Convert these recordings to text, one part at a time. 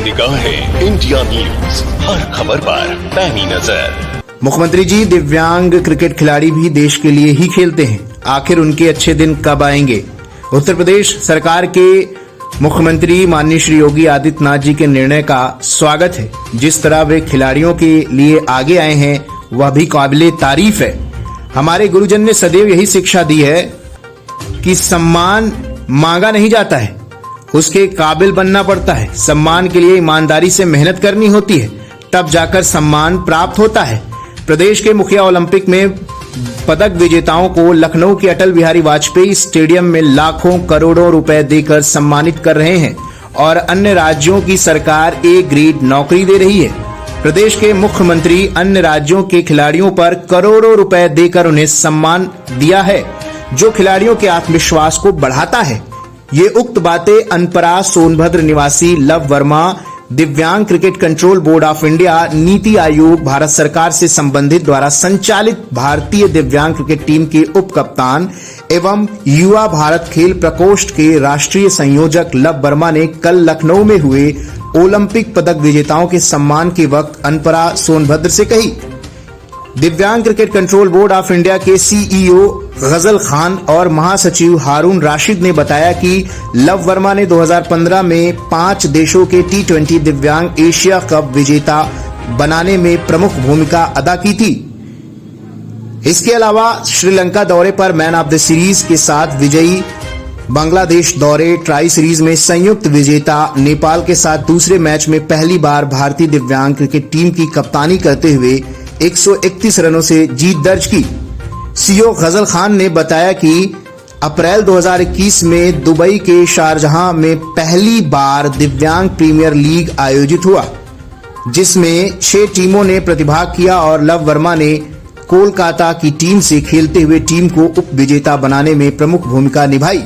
निगाहें India news, हर खबर पर पैनी नजर। मुख्यमंत्री जी, दिव्यांग क्रिकेट खिलाड़ी भी देश के लिए ही खेलते हैं, आखिर उनके अच्छे दिन कब आएंगे? उत्तर प्रदेश सरकार के मुख्यमंत्री माननीय श्री योगी आदित्यनाथ जी के निर्णय का स्वागत है। जिस तरह वे खिलाड़ियों के लिए आगे आए हैं वह भी काबिले तारीफ है। हमारे गुरुजन ने सदैव यही शिक्षा दी है कि सम्मान मांगा नहीं जाता है, उसके काबिल बनना पड़ता है। सम्मान के लिए ईमानदारी से मेहनत करनी होती है, तब जाकर सम्मान प्राप्त होता है। प्रदेश के मुखिया ओलंपिक में पदक विजेताओं को लखनऊ के अटल बिहारी वाजपेयी स्टेडियम में लाखों करोड़ों रुपए देकर सम्मानित कर रहे हैं और अन्य राज्यों की सरकार ए ग्रेड नौकरी दे रही है। प्रदेश के मुख्यमंत्री अन्य राज्यों के खिलाड़ियों पर करोड़ों रुपए देकर उन्हें सम्मान दिया है, जो खिलाड़ियों के आत्मविश्वास को बढ़ाता है। ये उक्त बातें अनपरा सोनभद्र निवासी लव वर्मा दिव्यांग cricket control board of India, NITI Aayog, Bharat सरकार से संबंधित द्वारा संचालित भारतीय दिव्यांग क्रिकेट टीम के उप कप्तान एवं युवा भारत खेल प्रकोष्ठ के राष्ट्रीय संयोजक लव वर्मा ने कल लखनऊ में हुए ओलंपिक पदक विजेताओं के सम्मान के वक्त अनपरा सोनभद्र से कही। दिव्यांग cricket control board of India के सीईओ गजल खान और महासचिव हारून राशिद ने बताया कि लव वर्मा ने 2015 में 5 देशों के T20 दिव्यांग एशिया कप विजेता बनाने में प्रमुख भूमिका अदा की थी। इसके अलावा श्रीलंका दौरे पर मैन ऑफ द सीरीज के साथ विजयी, बांग्लादेश दौरे, ट्राई सीरीज में संयुक्त विजेता, नेपाल के साथ दूसरे मैच में पहली बार भारतीय दिव्यांग क्रिकेट टीम की कप्तानी करते हुए 131 रनों से जीत दर्ज की। सीईओ गजल खान ने बताया कि अप्रैल 2021 में दुबई के शारजहां में पहली बार दिव्यांग प्रीमियर लीग आयोजित हुआ, जिसमें 6 टीमों ने प्रतिभाग किया और लव वर्मा ने कोलकाता की टीम से खेलते हुए टीम को उप विजेता बनाने में प्रमुख भूमिका निभाई,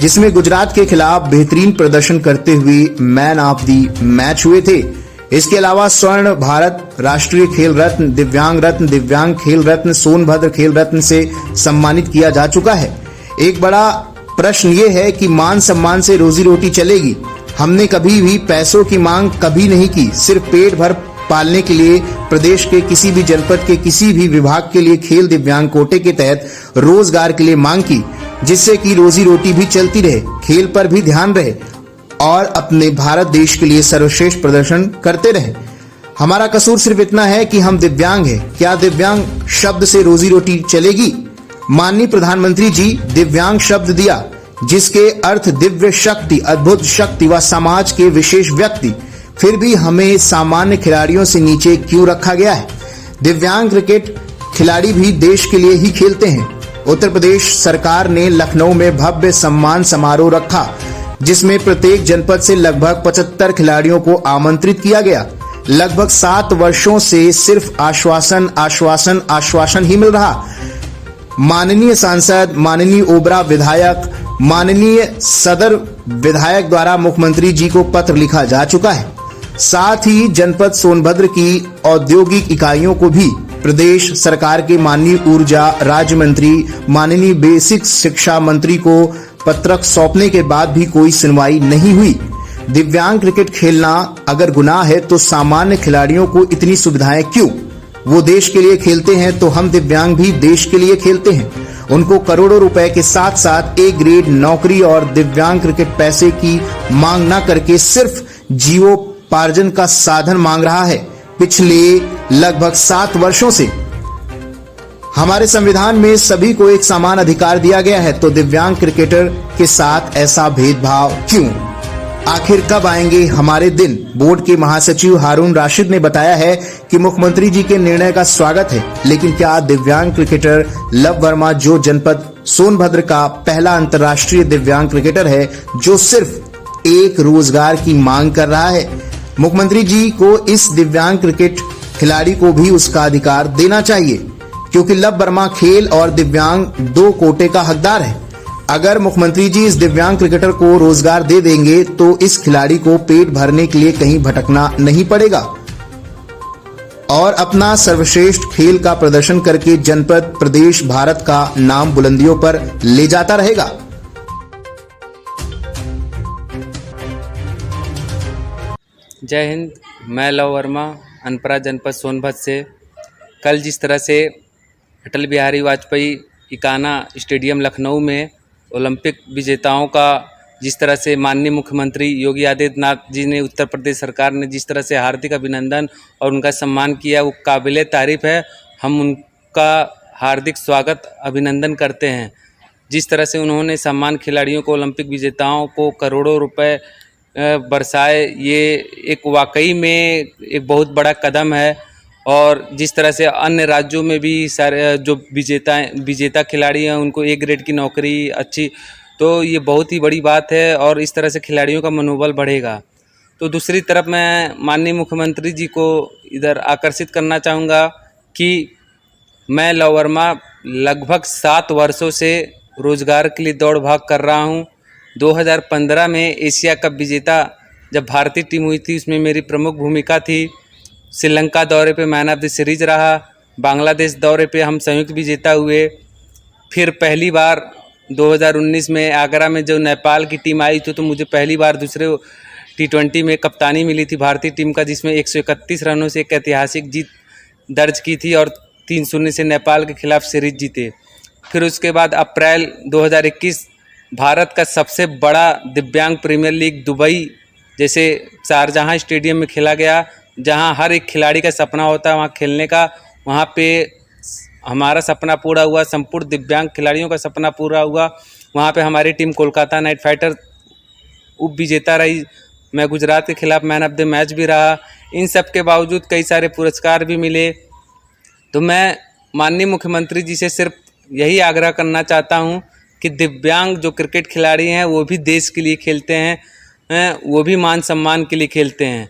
जिसमें गुजरात के खिलाफ बेहतरीन प्रदर्शन करते हुए मैन ऑफ द मैच हुए थे। इसके अलावा स्वर्ण भारत, राष्ट्रीय खेल रत्न, दिव्यांग खेल रत्न, सोनभद्र खेल रत्न से सम्मानित किया जा चुका है। एक बड़ा प्रश्न ये है कि मान सम्मान से रोजी रोटी चलेगी? हमने कभी भी पैसों की मांग कभी नहीं की, सिर्फ पेट भर पालने के लिए प्रदेश के किसी भी जनपद के किसी भी विभाग के लिए खेल दिव्यांग कोटे के तहत रोजगार के लिए मांग की, जिससे कि रोजी रोटी भी चलती रहे, खेल पर भी ध्यान रहे और अपने भारत देश के लिए सर्वश्रेष्ठ प्रदर्शन करते रहे। हमारा कसूर सिर्फ इतना है कि हम दिव्यांग हैं। क्या दिव्यांग शब्द से रोजी रोटी चलेगी? माननीय प्रधानमंत्री जी दिव्यांग शब्द दिया, जिसके अर्थ दिव्य शक्ति, अद्भुत शक्ति व समाज के विशेष व्यक्ति, फिर भी हमें सामान्य खिलाड़ियों से नीचे क्यों रखा गया है? दिव्यांग क्रिकेट खिलाड़ी भी देश के लिए ही खेलते हैं। उत्तर प्रदेश सरकार ने लखनऊ में भव्य सम्मान समारोह रखा, जिसमें प्रत्येक जनपद से लगभग 75 खिलाड़ियों को आमंत्रित किया गया। लगभग 7 वर्षों से सिर्फ आश्वासन ही मिल रहा। माननीय सांसद, माननीय ओबरा विधायक, माननीय सदर विधायक द्वारा मुख्यमंत्री जी को पत्र लिखा जा चुका है। साथ ही जनपद सोनभद्र की औद्योगिक इकाइयों को भी प्रदेश सरकार के माननीय ऊर्जा राज्य मंत्री, माननीय बेसिक शिक्षा मंत्री को पत्रक सौंपने के बाद भी कोई सुनवाई नहीं हुई। दिव्यांग क्रिकेट खेलना अगर गुनाह है तो सामान्य खिलाड़ियों को इतनी सुविधाएं क्यों? वो देश के लिए खेलते हैं तो हम दिव्यांग भी देश के लिए खेलते हैं। उनको करोड़ों रुपए के साथ साथ ए ग्रेड नौकरी और दिव्यांग क्रिकेट पैसे की मांग न करके सिर्फ जीवोपार्जन का साधन मांग रहा है। पिछले लगभग 7 वर्षों से हमारे संविधान में सभी को एक समान अधिकार दिया गया है, तो दिव्यांग क्रिकेटर के साथ ऐसा भेदभाव क्यों? आखिर कब आएंगे हमारे दिन? बोर्ड के महासचिव हारून राशिद ने बताया है कि मुख्यमंत्री जी के निर्णय का स्वागत है, लेकिन क्या दिव्यांग क्रिकेटर लव वर्मा, जो जनपद सोनभद्र का पहला अंतर्राष्ट्रीय दिव्यांग क्रिकेटर है, जो सिर्फ एक रोजगार की मांग कर रहा है, मुख्यमंत्री जी को इस दिव्यांग क्रिकेट खिलाड़ी को भी उसका अधिकार देना चाहिए, क्योंकि लव वर्मा खेल और दिव्यांग 2 कोटे का हकदार है। अगर मुख्यमंत्री जी इस दिव्यांग क्रिकेटर को रोजगार दे देंगे तो इस खिलाड़ी को पेट भरने के लिए कहीं भटकना नहीं पड़ेगा और अपना सर्वश्रेष्ठ खेल का प्रदर्शन करके जनपद, प्रदेश, भारत का नाम बुलंदियों पर ले जाता रहेगा। जय हिंद। मैं लव वर्मा, अनपरा जनपद सोनभद्र से। कल जिस तरह से अटल बिहारी वाजपेयी इकाना स्टेडियम लखनऊ में ओलंपिक विजेताओं का जिस तरह से माननीय मुख्यमंत्री योगी आदित्यनाथ जी ने, उत्तर प्रदेश सरकार ने जिस तरह से हार्दिक अभिनंदन और उनका सम्मान किया, वो काबिले तारीफ़ है। हम उनका हार्दिक स्वागत अभिनंदन करते हैं। जिस तरह से उन्होंने सम्मान खिलाड़ियों को, ओलंपिक विजेताओं को करोड़ों रुपए बरसाए, ये एक वाकई में एक बहुत बड़ा कदम है। और जिस तरह से अन्य राज्यों में भी सारे जो विजेता खिलाड़ी हैं उनको ए ग्रेड की नौकरी अच्छी, तो ये बहुत ही बड़ी बात है और इस तरह से खिलाड़ियों का मनोबल बढ़ेगा। तो दूसरी तरफ मैं माननीय मुख्यमंत्री जी को इधर आकर्षित करना चाहूँगा कि मैं लव वर्मा लगभग 7 वर्षों से रोज़गार के लिए दौड़ भाग कर रहा हूँ। 2015 में एशिया कप विजेता जब भारतीय टीम हुई थी, उसमें मेरी प्रमुख भूमिका थी। श्रीलंका दौरे पे मैन ऑफ द सीरीज़ रहा। बांग्लादेश दौरे पे हम संयुक्त विजेता हुए। फिर पहली बार 2019 में आगरा में जो नेपाल की टीम आई थी, तो मुझे पहली बार दूसरे T20 में कप्तानी मिली थी भारतीय टीम का, जिसमें 131 रनों से एक ऐतिहासिक जीत दर्ज की थी और 3-0 से नेपाल के खिलाफ सीरीज जीते। फिर उसके बाद अप्रैल 2021 भारत का सबसे बड़ा दिव्यांग प्रीमियर लीग दुबई जैसे शारजहाँ स्टेडियम में खेला गया, जहां हर एक खिलाड़ी का सपना होता है वहां खेलने का। वहां पे हमारा सपना पूरा हुआ, संपूर्ण दिव्यांग खिलाड़ियों का सपना पूरा हुआ। वहां पे हमारी टीम कोलकाता नाइट फाइटर उप विजेता रही। मैं गुजरात के खिलाफ मैन ऑफ द मैच भी रहा। इन सब के बावजूद कई सारे पुरस्कार भी मिले। तो मैं माननीय मुख्यमंत्री जी से सिर्फ यही आग्रह करना चाहता हूं कि दिव्यांग जो क्रिकेट खिलाड़ी हैं वो भी देश के लिए खेलते हैं, वो भी मान सम्मान के लिए खेलते हैं।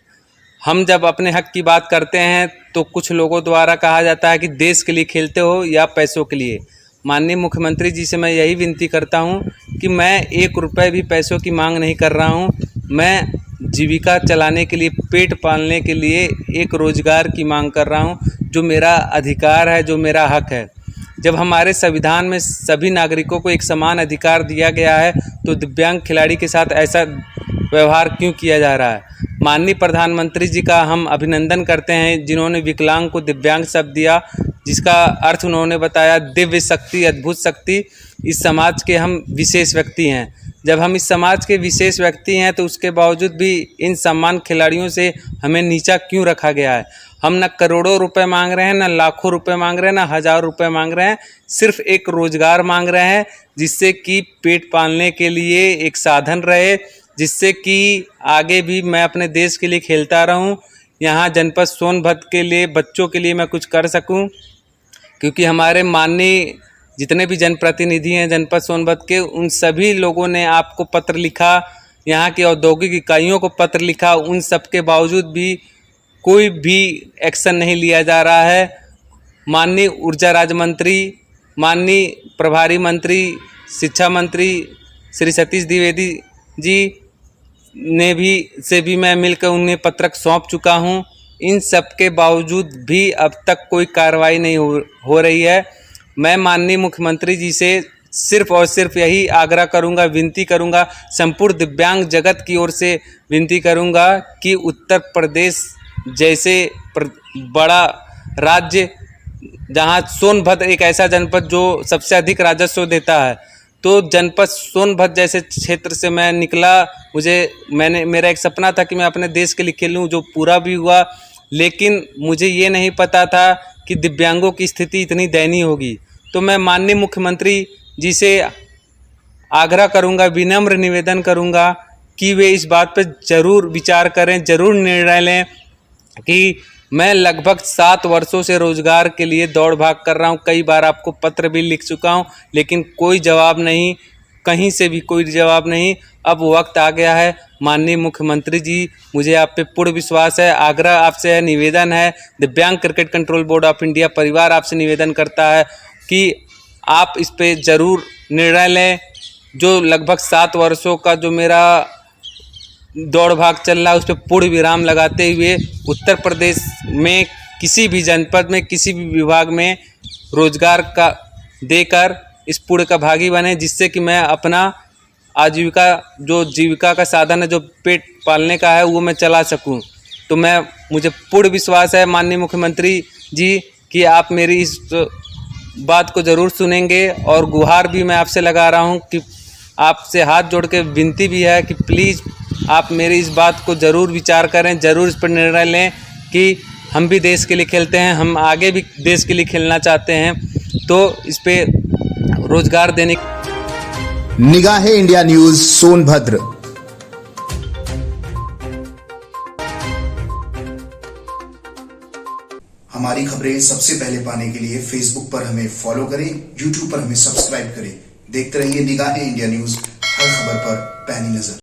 हम जब अपने हक की बात करते हैं तो कुछ लोगों द्वारा कहा जाता है कि देश के लिए खेलते हो या पैसों के लिए। माननीय मुख्यमंत्री जी से मैं यही विनती करता हूं कि मैं 1 रुपये भी पैसों की मांग नहीं कर रहा हूं। मैं जीविका चलाने के लिए, पेट पालने के लिए एक रोज़गार की मांग कर रहा हूं, जो मेरा अधिकार है, जो मेरा हक है। जब हमारे संविधान में सभी नागरिकों को एक समान अधिकार दिया गया है, तो दिव्यांग खिलाड़ी के साथ ऐसा व्यवहार क्यों किया जा रहा है। माननीय प्रधानमंत्री जी का हम अभिनंदन करते हैं, जिन्होंने विकलांग को दिव्यांग शब्द दिया, जिसका अर्थ उन्होंने बताया दिव्य शक्ति, अद्भुत शक्ति। इस समाज के हम विशेष व्यक्ति हैं। जब हम इस समाज के विशेष व्यक्ति हैं तो उसके बावजूद भी इन सम्मान खिलाड़ियों से हमें नीचा क्यों रखा गया है। हम न करोड़ों रुपए मांग रहे हैं, न लाखों रुपए मांग रहे हैं, न हज़ार रुपए मांग रहे हैं। सिर्फ एक रोज़गार मांग रहे हैं, जिससे कि पेट पालने के लिए एक साधन रहे, जिससे कि आगे भी मैं अपने देश के लिए खेलता रहूं। यहाँ जनपद सोनभद्र के लिए, बच्चों के लिए मैं कुछ कर सकूं, क्योंकि हमारे माननीय जितने भी जनप्रतिनिधि हैं जनपद सोनभद्र के, उन सभी लोगों ने आपको पत्र लिखा, यहाँ की औद्योगिक इकाइयों को पत्र लिखा। उन सब के बावजूद भी कोई भी एक्शन नहीं लिया जा रहा है। माननीय ऊर्जा राज्य मंत्री, माननीय प्रभारी मंत्री, शिक्षा मंत्री श्री सतीश द्विवेदी जी ने भी मैं मिलकर उन्हें पत्रक सौंप चुका हूं। इन सब के बावजूद भी अब तक कोई कार्रवाई नहीं हो रही है। मैं माननीय मुख्यमंत्री जी से सिर्फ और सिर्फ यही आग्रह करूंगा, विनती करूंगा, संपूर्ण दिव्यांग जगत की ओर से विनती करूंगा कि उत्तर प्रदेश जैसे बड़ा राज्य, जहां सोनभद्र एक ऐसा जनपद जो सबसे अधिक राजस्व देता है, तो जनपद सोनभद्र जैसे क्षेत्र से मैं निकला। मेरा एक सपना था कि मैं अपने देश के लिए खेलूं, जो पूरा भी हुआ। लेकिन मुझे ये नहीं पता था कि दिव्यांगों की स्थिति इतनी दयनीय होगी। तो मैं माननीय मुख्यमंत्री जी से आग्रह करूंगा, विनम्र निवेदन करूंगा कि वे इस बात पर ज़रूर विचार करें, ज़रूर निर्णय लें कि मैं लगभग 7 वर्षों से रोज़गार के लिए दौड़ भाग कर रहा हूं। कई बार आपको पत्र भी लिख चुका हूं, लेकिन कोई जवाब नहीं, कहीं से भी कोई जवाब नहीं। अब वक्त आ गया है। माननीय मुख्यमंत्री जी, मुझे आप पे पूर्ण विश्वास है, आग्रह आपसे है, निवेदन है, दिव्यांग cricket control board of India परिवार आपसे निवेदन करता है कि आप इस पे ज़रूर निर्णय लें। जो लगभग 7 वर्षों का जो मेरा दौड़ भाग चल रहा है, उस पर पूर्ण विराम लगाते हुए उत्तर प्रदेश में किसी भी जनपद में, किसी भी विभाग में रोजगार का देकर इस पूर्ण का भागी बने, जिससे कि मैं अपना आजीविका, जो जीविका का साधन है, जो पेट पालने का है, वो मैं चला सकूं। तो मुझे पूर्ण विश्वास है माननीय मुख्यमंत्री जी कि आप मेरी इस बात को ज़रूर सुनेंगे। और गुहार भी मैं आपसे लगा रहा हूं कि आपसे हाथ जोड़ के विनती भी है कि प्लीज़ आप मेरी इस बात को ज़रूर विचार करें, ज़रूर इस पर निर्णय लें कि हम भी देश के लिए खेलते हैं, हम आगे भी देश के लिए खेलना चाहते हैं, तो इस पे रोजगार देने। निगाहें इंडिया न्यूज सोनभद्र। हमारी खबरें सबसे पहले पाने के लिए फेसबुक पर हमें फॉलो करें, यूट्यूब पर हमें सब्सक्राइब करें। देखते रहिए निगाहें इंडिया न्यूज, हर खबर पर पैनी नजर।